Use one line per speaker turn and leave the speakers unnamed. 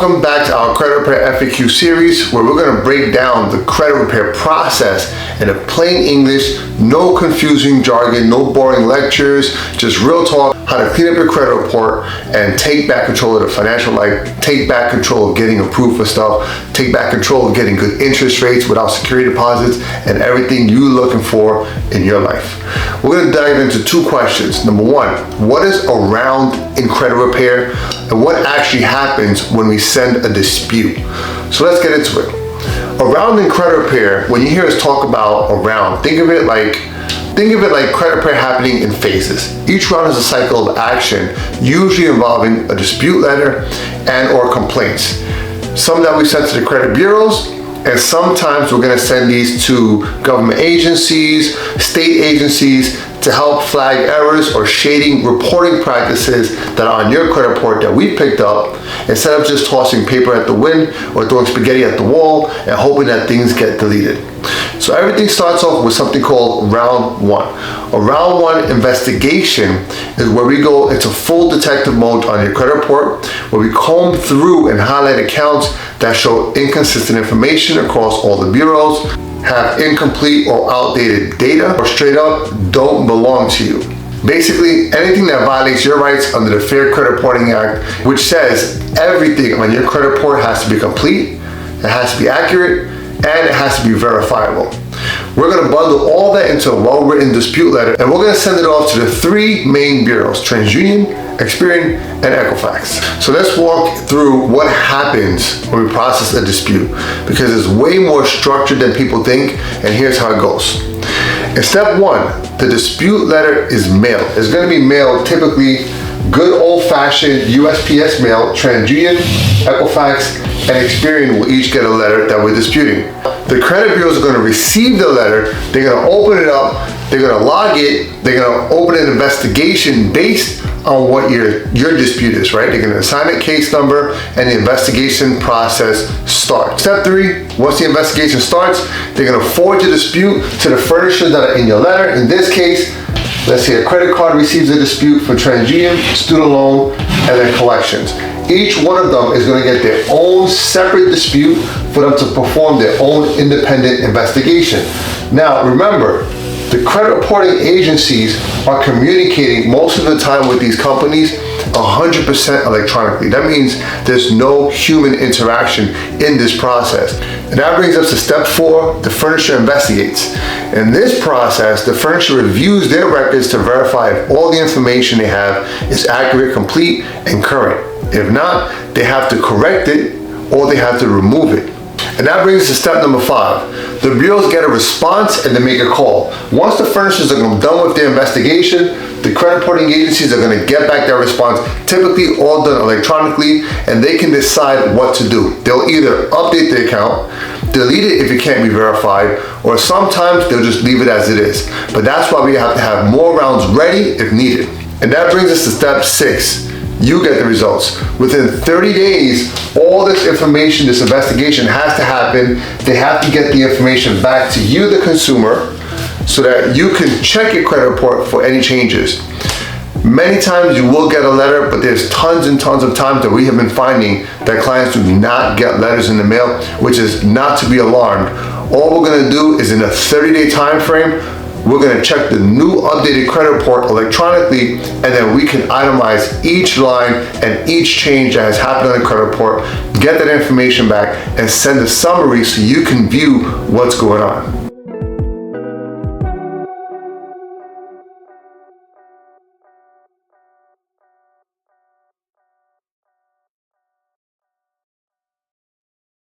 Welcome back to our credit repair FAQ series, where we're going to break down the credit repair process in a plain English, no confusing jargon, no boring lectures, just real talk, how to clean up your credit report and take back control of the financial life, take back control of getting approved for stuff, take back control of getting good interest rates without security deposits, and everything you're looking for in your life. We're going to dive into two questions. Number one, what is a round in credit repair, and what actually happens when we send a dispute? So let's get into it. A round in credit repair, when you hear us talk about a round, think of it like credit repair happening in phases. Each round is a cycle of action, usually involving a dispute letter and or complaints. Some that we send to the credit bureaus, and sometimes we're going to send these to government agencies, state agencies, to help flag errors or shading reporting practices that are on your credit report that we picked up, instead of just tossing paper at the wind or throwing spaghetti at the wall and hoping that things get deleted. So everything starts off with something called round one. A round one investigation is where we go into full detective mode on your credit report, where we comb through and highlight accounts that show inconsistent information across all the bureaus, have incomplete or outdated data, or straight up don't belong to you. Basically, anything that violates your rights under the Fair Credit Reporting Act, which says everything on your credit report has to be complete, it has to be accurate, and it has to be verifiable. We're going to bundle all that into a well-written dispute letter, and we're going to send it off to the three main bureaus: TransUnion, Experian, and Equifax. So let's walk through what happens when we process a dispute, because it's way more structured than people think, and here's how it goes. In step one, the dispute letter is mailed. It's going to be mailed typically good old-fashioned USPS mail. TransUnion, Equifax, and Experian will each get a letter that we're disputing. The credit bureaus are going to receive the letter, they're going to open it up, they're going to log it, they're going to open an investigation based on what your dispute is, right? They're going to assign a case number and the investigation process starts. Step three, once the investigation starts, they're going to forward the dispute to the furnishers that are in your letter. In this case, let's say a credit card receives a dispute for TransUnion, student loan, and then collections. Each one of them is going to get their own separate dispute for them to perform their own independent investigation. Now, remember, the credit reporting agencies are communicating most of the time with these companies 100% electronically. That means there's no human interaction in this process. And that brings us to step four, the furnisher investigates. In this process, the furnisher reviews their records to verify if all the information they have is accurate, complete, and current. If not, they have to correct it or they have to remove it. And that brings us to step number five. The bureaus get a response and they make a call. Once the furnishers are done with their investigation, the credit reporting agencies are going to get back their response, typically all done electronically, and they can decide what to do. They'll either update the account, delete it if it can't be verified, or sometimes they'll just leave it as it is. But that's why we have to have more rounds ready if needed. And that brings us to step six. You get the results. Within 30 days, all this information, this investigation has to happen. They have to get the information back to you, the consumer, so that you can check your credit report for any changes. Many times you will get a letter, but there's tons and tons of times that we have been finding that clients do not get letters in the mail, which is not to be alarmed. All we're going to do is in a 30-day time frame, we're going to check the new updated credit report electronically, and then we can itemize each line and each change that has happened on the credit report, get that information back, and send a summary so you can view what's going on.